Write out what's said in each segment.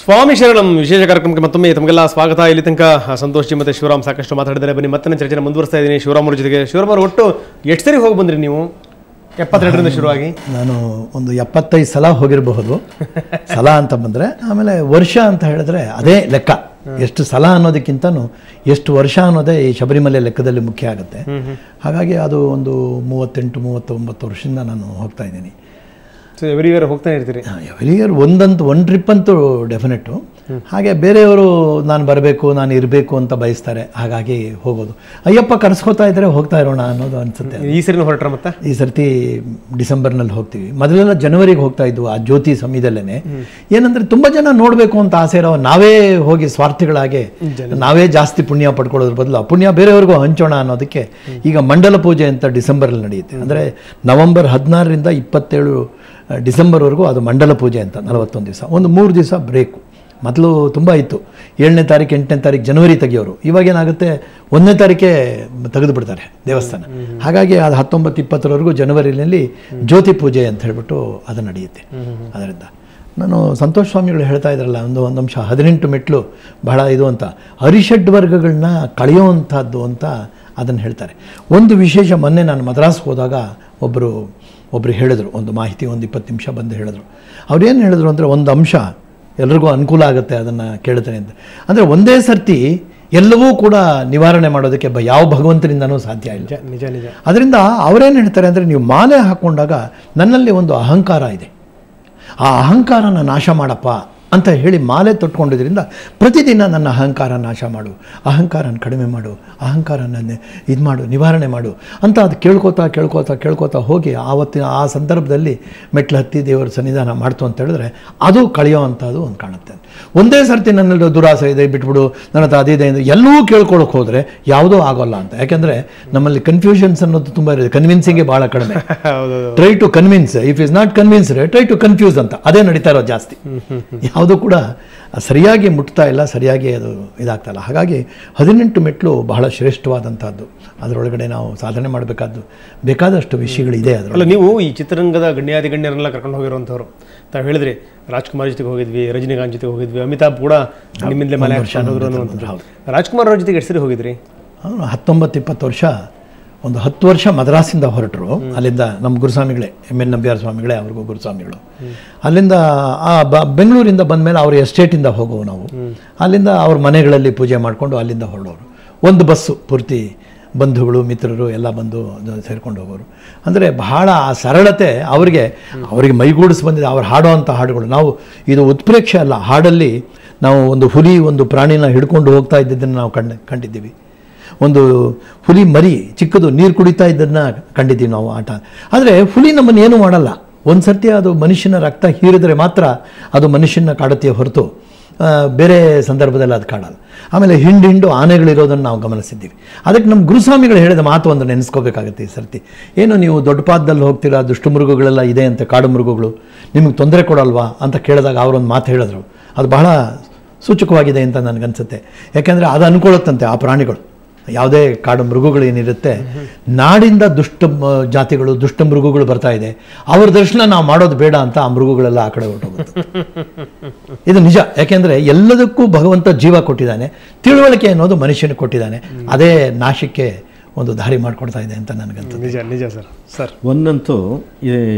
ಸ್ವಾಮಿ ಶರಣಂ ವಿಶೇಷ ಕಾರ್ಯಕ್ರಮಕ್ಕೆ ಮತ್ತೊಮ್ಮೆ ತಮಗೆಲ್ಲ ಸ್ವಾಗತ. ಇಲ್ಲಿ ತನಕ ಸಂತೋಷ್ ಜಿ ಮತ್ತು ಶಿವರಾಮ್ ಸಾಕಷ್ಟು ಮಾತಾಡಿದ್ದಾರೆ. ಬನ್ನಿ ಮತ್ತೆ ಚರ್ಚೆನ ಮುಂದುವರಿಸ್ತಾ ಇದ್ದೀನಿ ಶಿವರಾಮ್ ಅವ್ರ ಜೊತೆಗೆ. ಶಿವರಾಮ್ ಅವರು ಒಟ್ಟು ಎಷ್ಟು ಸರಿ ಹೋಗಿ ಬಂದ್ರಿ ನೀವು? 72ರಿಂದ ಶುರುವಾಗಿ ನಾನು ಒಂದು 75 ಸಲ ಹೋಗಿರಬಹುದು. ಸಲ ಅಂತ ಬಂದರೆ, ಆಮೇಲೆ ವರ್ಷ ಅಂತ ಹೇಳಿದ್ರೆ ಅದೇ ಲೆಕ್ಕ. ಎಷ್ಟು ಸಲ ಅನ್ನೋದಕ್ಕಿಂತನೂ ಎಷ್ಟು ವರ್ಷ ಅನ್ನೋದೇ ಈ ಶಬರಿಮಲೆ ಲೆಕ್ಕದಲ್ಲಿ ಮುಖ್ಯ ಆಗುತ್ತೆ. ಹಾಗಾಗಿ ಅದು ಒಂದು 38-39 ವರ್ಷದಿಂದ ನಾನು ಹೋಗ್ತಾ ಇದ್ದೀನಿ. ಸೊ ಎವ್ರಿ ಇಯರ್ ಹೋಗ್ತಾನೆ ಇರ್ತೀರಿ? ಎವ್ರಿ ಇಯರ್ ಒಂದು ಟ್ರಿಪ್ ಅಂತೂ ಡೆಫಿನೆಟ್ಟು. ಹಾಗೆ ಬೇರೆಯವರು ನಾನು ಬರಬೇಕು, ನಾನು ಇರಬೇಕು ಅಂತ ಬಯಸ್ತಾರೆ, ಹಾಗಾಗಿ ಹೋಗೋದು. ಅಯ್ಯಪ್ಪ ಕರೆಸ್ಕೋತಾ ಇದ್ದರೆ ಹೋಗ್ತಾ ಇರೋಣ ಅನ್ನೋದು ಅನಿಸುತ್ತೆ. ಈ ಸರಿ ಹೊರಟ್ರ ಮತ್ತೆ? ಈ ಸರ್ತಿ ಡಿಸೆಂಬರ್ನಲ್ಲಿ ಹೋಗ್ತೀವಿ. ಮೊದಲೆಲ್ಲ ಜನವರಿಗೆ ಹೋಗ್ತಾ ಇದ್ವು, ಆ ಜ್ಯೋತಿ ಸಮಯದಲ್ಲೇ. ಏನಂದರೆ ತುಂಬ ಜನ ನೋಡಬೇಕು ಅಂತ ಆಸೆ ಇರೋ ನಾವೇ ಹೋಗಿ ಸ್ವಾರ್ಥಿಗಳಾಗೆ ನಾವೇ ಜಾಸ್ತಿ ಪುಣ್ಯ ಪಡ್ಕೊಳ್ಳೋದ್ರ ಬದಲು ಆ ಪುಣ್ಯ ಬೇರೆಯವ್ರಿಗೂ ಹಂಚೋಣ ಅನ್ನೋದಕ್ಕೆ ಈಗ ಮಂಡಲ ಪೂಜೆ ಅಂತ ಡಿಸೆಂಬರಲ್ಲಿ ನಡೆಯುತ್ತೆ. ಅಂದರೆ ನವೆಂಬರ್ 16ರಿಂದ 27 ಡಿಸೆಂಬರ್ವರೆಗೂ ಅದು ಮಂಡಲ ಪೂಜೆ ಅಂತ 41 ದಿವಸ. ಒಂದು 3 ದಿವಸ ಬ್ರೇಕು. ಮೊದಲು ತುಂಬ ಇತ್ತು, 7ನೇ ತಾರೀಕು 8ನೇ ತಾರೀಕು ಜನವರಿ ತೆಗಿಯೋರು. ಇವಾಗೇನಾಗುತ್ತೆ, 1ನೇ ತಾರೀಕೆ ತೆಗೆದು ಬಿಡ್ತಾರೆ ದೇವಸ್ಥಾನ. ಹಾಗಾಗಿ ಅದು 19-20ರವರೆಗೂ ಜನವರಿನಲ್ಲಿ ಜ್ಯೋತಿ ಪೂಜೆ ಅಂತ ಹೇಳ್ಬಿಟ್ಟು ಅದು ನಡೆಯುತ್ತೆ. ಅದರಿಂದ ನಾನು ಸಂತೋಷ್ ಸ್ವಾಮಿಗಳು ಹೇಳ್ತಾ ಇದ್ರಲ್ಲ, ಒಂದು ಅಂಶ 18 ಮೆಟ್ಲು ಬಹಳ ಇದು ಅಂತ, ಅರಿಷಡ್ ವರ್ಗಗಳನ್ನ ಕಳೆಯುವಂಥದ್ದು ಅಂತ ಅದನ್ನು ಹೇಳ್ತಾರೆ. ಒಂದು ವಿಶೇಷ, ಮೊನ್ನೆ ನಾನು ಮದ್ರಾಸ್ಗೆ ಹೋದಾಗ ಒಬ್ಬರು ಹೇಳಿದ್ರು, ಒಂದು ಮಾಹಿತಿ, ಒಂದು 20 ನಿಮಿಷ ಬಂದು ಹೇಳಿದ್ರು. ಅವ್ರೇನು ಹೇಳಿದ್ರು ಅಂದರೆ, ಒಂದು ಅಂಶ ಎಲ್ರಿಗೂ ಅನುಕೂಲ ಆಗುತ್ತೆ ಅದನ್ನು ಕೇಳ್ತೇನೆ ಅಂತ. ಅಂದರೆ ಒಂದೇ ಸರ್ತಿ ಎಲ್ಲವೂ ಕೂಡ ನಿವಾರಣೆ ಮಾಡೋದಕ್ಕೆ ಯಾವ ಭಗವಂತನಿಂದನೂ ಸಾಧ್ಯ ಇಲ್ಲ. ನಿಜ ನಿಜ. ಅದರಿಂದ ಅವರೇನು ಹೇಳ್ತಾರೆ ಅಂದರೆ, ನೀವು ಮಾಲೆ ಹಾಕ್ಕೊಂಡಾಗ ನನ್ನಲ್ಲಿ ಒಂದು ಅಹಂಕಾರ ಇದೆ, ಆ ಅಹಂಕಾರನ ನಾಶ ಮಾಡಪ್ಪ ಅಂತ ಹೇಳಿ ಮಾಲೆ ತೊಟ್ಕೊಂಡಿದ್ದರಿಂದ ಪ್ರತಿದಿನ ನನ್ನ ಅಹಂಕಾರ ನಾಶ ಮಾಡು, ಅಹಂಕಾರನ ಕಡಿಮೆ ಮಾಡು, ಅಹಂಕಾರನ ಇದು ಮಾಡು, ನಿವಾರಣೆ ಮಾಡು ಅಂತ ಅದು ಕೇಳ್ಕೋತಾ ಹೋಗಿ ಆವತ್ತಿನ ಆ ಸಂದರ್ಭದಲ್ಲಿ ಮೆಟ್ಲು ಹತ್ತಿ ದೇವರ ಸನ್ನಿಧಾನ ಮಾಡ್ತು ಅಂತ ಹೇಳಿದ್ರೆ ಅದು ಕಳೆಯೋ ಅಂಥದ್ದು ಒಂದು ಕಾಣುತ್ತೆ. ಒಂದೇ ಸರ್ತಿ ನನ್ನಲ್ಲಿ ದುರಾಸೆ ಇದೆ ಬಿಟ್ಬಿಡು, ನನ್ನ ಹತ್ರ ಅದಿದೆ ಅಂದರೆ ಎಲ್ಲವೂ ಕೇಳ್ಕೊಳಕ್ಕೆ ಹೋದರೆ ಯಾವುದೂ ಆಗೋಲ್ಲ ಅಂತ. ಯಾಕೆಂದರೆ ನಮ್ಮಲ್ಲಿ ಕನ್ಫ್ಯೂಷನ್ಸ್ ಅನ್ನೋದು ತುಂಬ ಇರುತ್ತೆ, ಕನ್ವಿನ್ಸಿಂಗೇ ಭಾಳ ಕಡಿಮೆ. Try to convince, if is not convinced try to confuse ಅಂತ ಅದೇ ನಡೀತಾ ಇರೋದು ಜಾಸ್ತಿ. ಯಾವುದು ಕೂಡ ಸರಿಯಾಗಿ ಮುಟ್ತಾ ಇಲ್ಲ, ಸರಿಯಾಗಿ ಅದು ಇದಾಗ್ತಾಯಿಲ್ಲ. ಹಾಗಾಗಿ 18 ಮೆಟ್ಲು ಬಹಳ ಶ್ರೇಷ್ಠವಾದಂಥದ್ದು. ಅದರೊಳಗಡೆ ನಾವು ಸಾಧನೆ ಮಾಡಬೇಕಾದ್ದು ಬೇಕಾದಷ್ಟು ವಿಷಯಗಳಿದೆ. ಅಲ್ಲ, ನೀವು ಈ ಚಿತ್ರರಂಗದ ಗಣ್ಯರನ್ನೆಲ್ಲ ಕರ್ಕೊಂಡು ಹೋಗಿರುವಂಥವ್ರು. ತಾವು ಹೇಳಿದ್ರಿ ರಾಜ್ಕುಮಾರ್ ಜೊತೆಗೆ ಹೋಗಿದ್ವಿ, ರಜನಿಕಾಂತ್ ಜೊತೆಗೆ ಹೋಗಿದ್ವಿ, ಅಮಿತಾಬ್ ಕೂಡ ನಿಮ್ಮಿಂದಲೇ ಮನೆ ಹೋದ್ರು ಅನ್ನುವಂಥದ್ದು. ರಾಜ್ಕುಮಾರ್ ಅವ್ರ ಜೊತೆಗೆ ಎಷ್ಟು ಸರಿ ಹೋಗಿದ್ರಿ? 19-20 ವರ್ಷ. ಒಂದು 10 ವರ್ಷ ಮದ್ರಾಸಿಂದ ಹೊರಟರು. ಅಲ್ಲಿಂದ ನಮ್ಮ ಗುರುಸ್ವಾಮಿಗಳೇ, MN ನಂಬಿಯಾರ್ ಸ್ವಾಮಿಗಳೇ, ಅವ್ರಿಗೂ ಗುರುಸ್ವಾಮಿಗಳು. ಅಲ್ಲಿಂದ ಬೆಂಗಳೂರಿಂದ ಬಂದಮೇಲೆ ಅವ್ರ ಎಸ್ಟೇಟಿಂದ ಹೋಗೋವು ನಾವು. ಅಲ್ಲಿಂದ ಅವ್ರ ಮನೆಗಳಲ್ಲಿ ಪೂಜೆ ಮಾಡಿಕೊಂಡು ಅಲ್ಲಿಂದ ಹೊರಡೋರು. ಒಂದು ಬಸ್ಸು ಪೂರ್ತಿ ಬಂಧುಗಳು ಮಿತ್ರರು ಎಲ್ಲ ಬಂದು ಸೇರ್ಕೊಂಡು ಹೋಗೋರು. ಅಂದರೆ ಬಹಳ ಆ ಸರಳತೆ ಅವರಿಗೆ ಮೈಗೂಡಿಸಿ ಬಂದಿದೆ. ಅವ್ರು ಹಾಡೋ ಅಂಥ ಹಾಡುಗಳು, ನಾವು ಇದು ಉತ್ಪ್ರೇಕ್ಷೆ ಅಲ್ಲ, ಹಾಡಲ್ಲಿ ನಾವು ಒಂದು ಹುಲಿ, ಒಂದು ಪ್ರಾಣಿನ ಹಿಡ್ಕೊಂಡು ಹೋಗ್ತಾ ಇದ್ದಿದ್ದನ್ನು ನಾವು ಕಂಡಿದ್ದೀವಿ. ಒಂದು ಹುಲಿ ಮರಿ ಚಿಕ್ಕದು ನೀರು ಕುಡಿತಾ ಇದ್ದದನ್ನ ಕಂಡಿದ್ದೀವಿ ನಾವು ಆಟ. ಆದರೆ ಹುಲಿ ನಮ್ಮನ್ನು ಏನೂ ಮಾಡಲ್ಲ. ಒಂದು ಸರ್ತಿ ಅದು ಮನುಷ್ಯನ ರಕ್ತ ಹೀರಿದ್ರೆ ಮಾತ್ರ ಅದು ಮನುಷ್ಯನ ಕಾಡುತ್ತೆ ಹೊರತು ಬೇರೆ ಸಂದರ್ಭದಲ್ಲಿ ಅದು ಕಾಡಲ್ಲ. ಆಮೇಲೆ ಹಿಂಡು ಆನೆಗಳಿರೋದನ್ನು ನಾವು ಗಮನಿಸಿದ್ದೀವಿ. ಅದಕ್ಕೆ ನಮ್ಮ ಗುರುಸ್ವಾಮಿಗಳು ಹೇಳಿದ ಮಾತು ಒಂದು ನೆನೆಸ್ಕೋಬೇಕಾಗುತ್ತೆ ಈ ಸರ್ತಿ. ಏನು ನೀವು ದೊಡ್ಡ ಪಾದದಲ್ಲಿ ಹೋಗ್ತೀರಾ, ದುಷ್ಟು ಮೃಗಗಳೆಲ್ಲ ಇದೆ ಅಂತ, ಕಾಡು ಮೃಗಗಳು ನಿಮಗೆ ತೊಂದರೆ ಕೊಡಲ್ವಾ ಅಂತ ಕೇಳಿದಾಗ ಅವರೊಂದು ಮಾತು ಹೇಳಿದ್ರು. ಅದು ಬಹಳ ಸೂಚಕವಾಗಿದೆ ಅಂತ ನನಗನ್ಸುತ್ತೆ. ಯಾಕೆಂದರೆ ಅದು ಅನ್ಕೊಳ್ಳುತ್ತಂತೆ, ಆ ಪ್ರಾಣಿಗಳು ಯಾವುದೇ ಕಾಡು ಮೃಗಗಳು ಏನಿರುತ್ತೆ, ನಾಡಿಂದ ದುಷ್ಟ ಜಾತಿಗಳು, ದುಷ್ಟ ಮೃಗಗಳು ಬರ್ತಾ ಇದೆ, ಅವ್ರ ದರ್ಶನ ನಾವು ಮಾಡೋದು ಬೇಡ ಅಂತ ಆ ಮೃಗಗಳೆಲ್ಲ ಆ ಕಡೆ ಹೊರಟೋಗುತ್ತೆ. ಇದು ನಿಜ. ಯಾಕೆಂದರೆ ಎಲ್ಲದಕ್ಕೂ ಭಗವಂತ ಜೀವ ಕೊಟ್ಟಿದ್ದಾನೆ, ತಿಳುವಳಿಕೆ ಅನ್ನೋದು ಮನುಷ್ಯನಿಗೆ ಕೊಟ್ಟಿದ್ದಾನೆ. ಅದೇ ನಾಶಕ್ಕೆ ಒಂದು ದಾರಿ ಮಾಡಿಕೊಡ್ತಾ ಇದೆ ಅಂತ ನನಗಂತ. ನಿಜ ನಿಜ ಸರ್. ಒಂದಂತೂ ಈ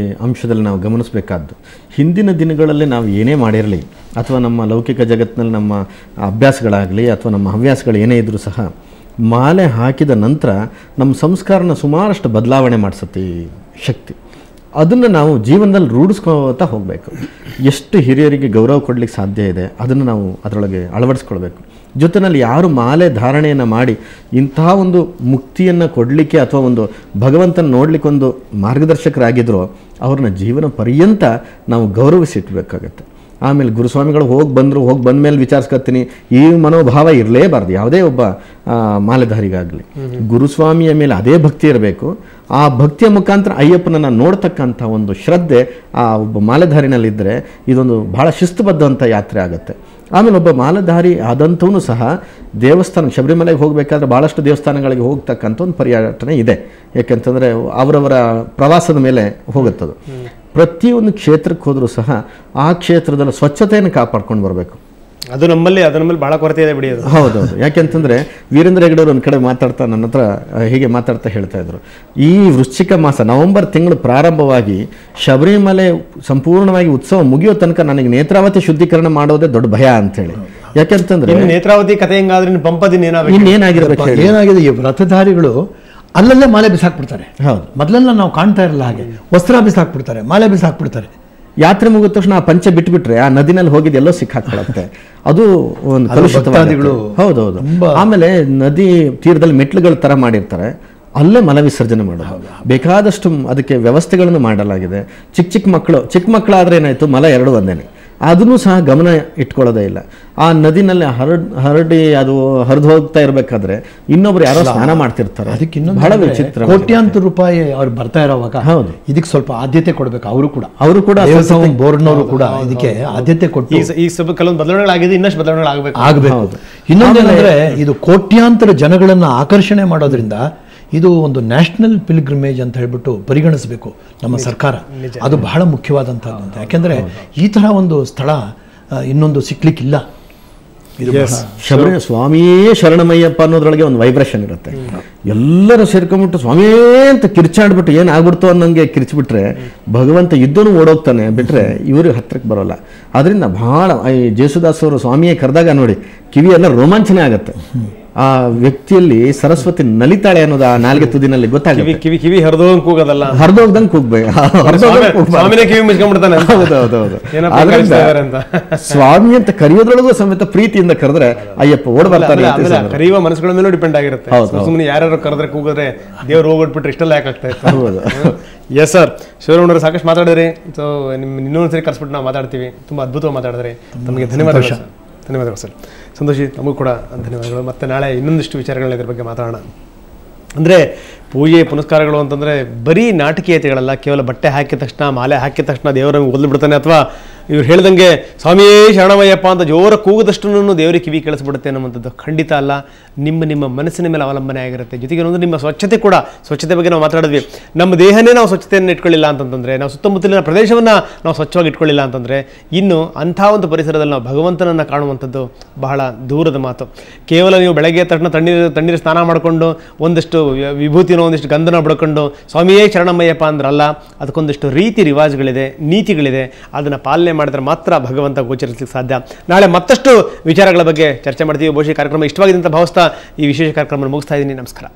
ಅಂಶದಲ್ಲಿ ನಾವು ಗಮನಿಸಬೇಕಾದ್ದು, ಹಿಂದಿನ ದಿನಗಳಲ್ಲಿ ನಾವು ಏನೇ ಮಾಡಿರಲಿ ಅಥವಾ ನಮ್ಮ ಲೌಕಿಕ ಜಗತ್ತಿನಲ್ಲಿ ನಮ್ಮ ಅಭ್ಯಾಸಗಳಾಗಲಿ ಅಥವಾ ನಮ್ಮ ಹವ್ಯಾಸಗಳು ಏನೇ ಇದ್ದರೂ ಸಹ ಮಾಲೆ ಹಾಕಿದ ನಂತರ ನಮ್ಮ ಸಂಸ್ಕಾರನ ಸುಮಾರಷ್ಟು ಬದಲಾವಣೆ ಮಾಡಿಸುತ್ತೆ ಈ ಶಕ್ತಿ. ಅದನ್ನು ನಾವು ಜೀವನದಲ್ಲಿ ರೂಢಿಸ್ಕೋತಾ ಹೋಗಬೇಕು. ಎಷ್ಟು ಹಿರಿಯರಿಗೆ ಗೌರವ ಕೊಡಲಿಕ್ಕೆ ಸಾಧ್ಯ ಇದೆ ಅದನ್ನು ನಾವು ಅದರೊಳಗೆ ಅಳವಡಿಸ್ಕೊಳ್ಬೇಕು. ಜೊತೆಯಲ್ಲಿ ಯಾರು ಮಾಲೆ ಧಾರಣೆಯನ್ನು ಮಾಡಿ ಇಂತಹ ಒಂದು ಮುಕ್ತಿಯನ್ನು ಕೊಡಲಿಕ್ಕೆ ಅಥವಾ ಒಂದು ಭಗವಂತನ ನೋಡಲಿಕ್ಕೆ ಒಂದು ಮಾರ್ಗದರ್ಶಕರಾಗಿದ್ರೋ ಅವ್ರನ್ನ ಜೀವನ ಪರ್ಯಂತ ನಾವು ಗೌರವಿಸಿಟ್ಬೇಕಾಗತ್ತೆ. ಆಮೇಲೆ ಗುರುಸ್ವಾಮಿಗಳು ಹೋಗಿ ಬಂದ ಮೇಲೆ ವಿಚಾರಿಸ್ಕೊತೀನಿ, ಈ ಮನೋಭಾವ ಇರಲೇಬಾರ್ದು ಯಾವುದೇ ಒಬ್ಬ ಮಾಲೆಧಾರಿಗಾಗಲಿ. ಗುರುಸ್ವಾಮಿಯ ಮೇಲೆ ಅದೇ ಭಕ್ತಿ ಇರಬೇಕು. ಆ ಭಕ್ತಿಯ ಮುಖಾಂತರ ಅಯ್ಯಪ್ಪನನ್ನು ನೋಡ್ತಕ್ಕಂಥ ಒಂದು ಶ್ರದ್ಧೆ ಆ ಒಬ್ಬ ಮಾಲೆಧಾರಿನಲ್ಲಿದ್ದರೆ ಇದೊಂದು ಭಾಳ ಶಿಸ್ತುಬದ್ಧವಂಥ ಯಾತ್ರೆ ಆಗುತ್ತೆ. ಆಮೇಲೆ ಒಬ್ಬ ಮಾಲೆಧಾರಿ ಆದಂಥವನು ಸಹ ದೇವಸ್ಥಾನ ಶಬರಿಮಲೆಗೆ ಹೋಗಬೇಕಾದ್ರೆ ಭಾಳಷ್ಟು ದೇವಸ್ಥಾನಗಳಿಗೆ ಹೋಗ್ತಕ್ಕಂಥ ಒಂದು ಪರ್ಯಟನೆ ಇದೆ. ಯಾಕೆಂತಂದರೆ ಅವರವರ ಪ್ರವಾಸದ ಮೇಲೆ ಹೋಗುತ್ತದು. ಪ್ರತಿಯೊಂದು ಕ್ಷೇತ್ರಕ್ಕೆ ಹೋದರೂ ಸಹ ಆ ಕ್ಷೇತ್ರದಲ್ಲಿ ಸ್ವಚ್ಛತೆಯನ್ನು ಕಾಪಾಡ್ಕೊಂಡು ಬರಬೇಕು. ಅದು ನಮ್ಮಲ್ಲಿ ಬಹಳ ಕೊರತೆ ಇದೆ ಬಿಡಿ ಅದು. ಹೌದೌದು. ಯಾಕೆಂತಂದ್ರೆ ವೀರೇಂದ್ರ ಹೆಗಡೆ ಅವರು ಒಂದು ಕಡೆ ಮಾತಾಡ್ತಾ ನನ್ನ ಹತ್ರ ಹೀಗೆ ಮಾತಾಡ್ತಾ ಹೇಳ್ತಾ ಇದ್ರು, ಈ ವೃಶ್ಚಿಕ ಮಾಸ ನವೆಂಬರ್ ತಿಂಗಳು ಪ್ರಾರಂಭವಾಗಿ ಶಬರಿಮಲೆ ಸಂಪೂರ್ಣವಾಗಿ ಉತ್ಸವ ಮುಗಿಯೋ ತನಕ ನನಗೆ ನೇತ್ರಾವತಿ ಶುದ್ಧೀಕರಣ ಮಾಡೋದೇ ದೊಡ್ಡ ಭಯ ಅಂತೇಳಿ. ಯಾಕೆಂತಂದ್ರೆ ನೇತ್ರಾವತಿ ಕಥೆ ಹೆಂಗಾದ್ರೆ ಪಂಪದಿನ ಇನ್ನೇನಾಗಿರ್ಬೇಕು, ಏನಾಗಿದೆ, ಈ ವ್ರತಧಾರಿಗಳು ಅಲ್ಲಲ್ಲೇ ಮಾಲೆ ಬಿಸಾಕ್ಬಿಡ್ತಾರೆ. ಹೌದು, ಮೊದಲೆಲ್ಲ ನಾವು ಕಾಣ್ತಾ ಇರಲ್ಲ ಹಾಗೆ, ವಸ್ತ್ರ ಬಿಸಾಕ್ಬಿಡ್ತಾರೆ, ಮಾಲೆ ಬಿಸಾಕ್ಬಿಡ್ತಾರೆ. ಯಾತ್ರೆ ಮುಗಿದ ತಕ್ಷಣ ಆ ಪಂಚೆ ಬಿಟ್ಬಿಟ್ರೆ ಆ ನದಿನಲ್ಲಿ ಹೋಗಿದ್ದು ಎಲ್ಲೋ ಸಿಕ್ಕಾಕೊಳ್ಳುತ್ತೆ. ಅದು ಒಂದು ಕಲುಷಿತವಾದಿಗಳು. ಹೌದೌದು. ಆಮೇಲೆ ನದಿ ತೀರದಲ್ಲಿ ಮೆಟ್ಲುಗಳ ತರ ಮಾಡಿರ್ತಾರೆ, ಅಲ್ಲೇ ಮಲ ವಿಸರ್ಜನೆ ಮಾಡೋದು. ಬೇಕಾದಷ್ಟು ಅದಕ್ಕೆ ವ್ಯವಸ್ಥೆಗಳನ್ನು ಮಾಡಲಾಗಿದೆ. ಚಿಕ್ಕ ಮಕ್ಕಳಾದ್ರೆ ಏನಾಯ್ತು, ಮಲ ಎರಡು ಒಂದೇನೆ. ಅದನ್ನು ಸಹ ಗಮನ ಇಟ್ಕೊಳ್ಳೋದೇ ಇಲ್ಲ. ಆ ನದಿನಲ್ಲಿ ಹರಡಿ ಅದು ಹರಿದು ಹೋಗ್ತಾ ಇರಬೇಕಾದ್ರೆ ಇನ್ನೊಬ್ರು ಯಾರೋ ಸ್ನಾನ ಮಾಡ್ತಿರ್ತಾರೆ. ಅದಕ್ಕೆ ಇನ್ನೊಂದು ಬಹಳ ವಿಚಿತ್ರ, ಕೋಟ್ಯಾಂತರ ರೂಪಾಯಿ ಅವ್ರು ಬರ್ತಾ ಇರೋವಾಗ ಹೌದು ಇದಕ್ಕೆ ಸ್ವಲ್ಪ ಆದ್ಯತೆ ಕೊಡಬೇಕು. ಅವರು ಕೂಡ ಬೋರ್ಡ್ನವರು ಕೂಡ ಇದಕ್ಕೆ ಆದ್ಯತೆ ಕೊಟ್ಟು ಈ ಸ್ವಲ್ಪ ಕೆಲವೊಂದು ಬದಲಾವಣೆಗಳಾಗಿದೆ, ಇನ್ನಷ್ಟು ಬದಲಾವಣೆಗಳಾಗಬೇಕು. ಇನ್ನೊಂದೇನಂದ್ರೆ ಇದು ಕೋಟ್ಯಾಂತರ ಜನಗಳನ್ನ ಆಕರ್ಷಣೆ ಮಾಡೋದ್ರಿಂದ ಇದು ಒಂದು ನ್ಯಾಷನಲ್ ಪಿಲ್ಗ್ರಿಮೇಜ್ ಅಂತ ಹೇಳ್ಬಿಟ್ಟು ಪರಿಗಣಿಸಬೇಕು ನಮ್ಮ ಸರ್ಕಾರ. ಅದು ಬಹಳ ಮುಖ್ಯವಾದಂಥದ್ದು ಅಂತ. ಯಾಕೆಂದರೆ ಈ ಥರ ಒಂದು ಸ್ಥಳ ಇನ್ನೊಂದು ಸಿಕ್ಲಿಕ್ಕಿಲ್ಲ. ಸ್ವಾಮಿಯೇ ಶರಣಮಯ್ಯಪ್ಪ ಅನ್ನೋದ್ರೊಳಗೆ ಒಂದು ವೈಬ್ರೇಷನ್ ಇರುತ್ತೆ. ಎಲ್ಲರೂ ಸೇರ್ಕೊಂಡ್ಬಿಟ್ಟು ಸ್ವಾಮಿಯೇ ಅಂತ ಕಿರ್ಚಾಡ್ಬಿಟ್ಟು ಏನಾಗ್ಬಿಡ್ತು ಅನ್ನೋಂಗೆ ಕಿರ್ಚಿಬಿಟ್ರೆ ಭಗವಂತ ಇದ್ದನು ಓಡೋಗ್ತಾನೆ, ಬಿಟ್ರೆ ಇವರು ಹತ್ರಕ್ಕೆ ಬರೋಲ್ಲ. ಅದರಿಂದ ಬಹಳ ಈ ಜೇಸುದಾಸ್ ಅವರು ಸ್ವಾಮಿಯೇ ಕರೆದಾಗ ನೋಡಿ ಕಿವಿಯೆಲ್ಲ ರೋಮಾಂಚನೆ ಆಗುತ್ತೆ. ಆ ವ್ಯಕ್ತಿಯಲ್ಲಿ ಸರಸ್ವತಿ ನಲಿತಾಳೆ ಅನ್ನೋದು ಆ ನಾಲ್ಗೆ ತುದಿನಲ್ಲಿ ಗೊತ್ತಾಗುತ್ತೆ. ಕಿವಿ ಹರಿದೋಗ್ ಕೂಗೋದಲ್ಲ, ಹರಿದೋಗ್ದಂಗೆ ಕೂಗ್ಬೇಕು. ಸ್ವಾಮಿ ಅಂತ ಕರೆಯೋದ್ರೊಳಗೂ ಸಮೇತ ಪ್ರೀತಿಯಿಂದ ಕರೆದ್ರೆ ಅಯ್ಯಪ್ಪ ಓಡ್ ಬರ್ತಾರೆ. ಕರೆಯುವ ಮನಸ್ಸುಗಳ ಮೇಲೂ ಡಿಪೆಂಡ್ ಆಗಿರುತ್ತೆ. ಸುಮ್ಮನೆ ಯಾರ್ಯಾರು ಕರೆದ್ರೆ ಕೂಗಿದ್ರೆ ದೇವ್ರು ಹೋಗ್ಬಿಟ್ಬಿಟ್ರೆ ಇಷ್ಟೆಲ್ಲ ಯಾಕಾಗ್ತಾ ಇತ್ತು. ಎಸ್ ಸರ್, ಶಿವರಾಮಣ್ಣವರು ಸಾಕಷ್ಟು ಮಾತಾಡಿದ್ರಿ. ಸೊ ಇನ್ನೊಂದ್ಸರಿ ಕರೆಸ್ಬಿಟ್ಟು ನಾವು ಮಾತಾಡ್ತೀವಿ. ತುಂಬಾ ಅದ್ಭುತವಾಗಿ ಮಾತಾಡಿದ್ರಿ. ತಮಗೆ ಧನ್ಯವಾದಗಳು ಸರ್. ಸಂತೋಷಿ, ನಮಗೂ ಕೂಡ ಧನ್ಯವಾದಗಳು. ಮತ್ತೆ ನಾಳೆ ಇನ್ನೊಂದಿಷ್ಟು ವಿಚಾರಗಳನ್ನ ಇದ್ರ ಬಗ್ಗೆ ಮಾತಾಡೋಣ. ಅಂದರೆ ಪೂಜೆ ಪುನಸ್ಕಾರಗಳು ಅಂತಂದರೆ ಬರೀ ನಾಟಕೀಯತೆಗಳಲ್ಲ. ಕೇವಲ ಬಟ್ಟೆ ಹಾಕಿದ ತಕ್ಷಣ, ಮಾಲೆ ಹಾಕಿದ ತಕ್ಷಣ ದೇವರಂಗೆ ಓದ್ಲು ಬಿಡ್ತಾನೆ, ಅಥವಾ ಇವ್ರು ಹೇಳ್ದಂಗೆ ಸ್ವಾಮಿಯೇ ಶರಣಮಯ್ಯಪ್ಪ ಅಂತ ಜೋರ ಕೂಗದಷ್ಟು ದೇವರಿಗೆ ಕಿವಿ ಕೇಳಿಸ್ಬಿಡುತ್ತೆ ಅನ್ನುವಂಥದ್ದು ಖಂಡಿತ ಅಲ್ಲ. ನಿಮ್ಮ ಮನಸ್ಸಿನ ಮೇಲೆ ಅವಲಂಬನೆ ಆಗಿರುತ್ತೆ. ಜೊತೆಗೆ ಒಂದು ನಿಮ್ಮ ಸ್ವಚ್ಛತೆ ಕೂಡ, ಸ್ವಚ್ಛತೆ ಬಗ್ಗೆ ನಾವು ಮಾತಾಡಿದ್ವಿ. ನಮ್ಮ ದೇಹನೇ ನಾವು ಸ್ವಚ್ಛತೆಯನ್ನು ಇಟ್ಕೊಳ್ಳಿಲ್ಲ ಅಂತಂದರೆ, ನಾವು ಸುತ್ತಮುತ್ತಲಿನ ಪ್ರದೇಶವನ್ನು ನಾವು ಸ್ವಚ್ಛವಾಗಿ ಇಟ್ಕೊಳ್ಳಿಲ್ಲ ಅಂತಂದರೆ, ಇನ್ನು ಅಂಥ ಒಂದು ಪರಿಸರದಲ್ಲಿ ನಾವು ಭಗವಂತನನ್ನು ಕಾಣುವಂಥದ್ದು ಬಹಳ ದೂರದ ಮಾತು. ಕೇವಲ ನೀವು ಬೆಳಗ್ಗೆ ತಕ್ಷಣ ತಣ್ಣೀರು ಸ್ನಾನ ಮಾಡಿಕೊಂಡು ಒಂದಷ್ಟು ವಿಭೂತಿನೋ ಒಂದಿಷ್ಟು ಗಂಧನ ಬಡ್ಕೊಂಡು ಸ್ವಾಮಿಯೇ ಶರಣಮಯ್ಯಪ್ಪ ಅಂದ್ರಲ್ಲ. ಅದಕ್ಕೊಂದಿಷ್ಟು ರೀತಿ ರಿವಾಜುಗಳಿದೆ, ನೀತಿಗಳಿದೆ. ಅದನ್ನು ಪಾಲನೆ ಮಾಡಿದ್ರೆ ಮಾತ್ರ ಭಗವಂತ ಗೋಚರಿಸಲಿಕ್ಕೆ ಸಾಧ್ಯ. ನಾಳೆ ಮತ್ತಷ್ಟು ವಿಚಾರಗಳ ಬಗ್ಗೆ ಚರ್ಚೆ ಮಾಡ್ತೀವಿ. ಬಹುಶಃ ಕಾರ್ಯಕ್ರಮ ಇಷ್ಟವಾಗಿದೆ ಅಂತ ಭಾವಿಸ್ತಾ ಈ ವಿಶೇಷ ಕಾರ್ಯಕ್ರಮ ಮುಗಿಸ್ತಾ ಇದ್ದೀನಿ. ನಮಸ್ಕಾರ.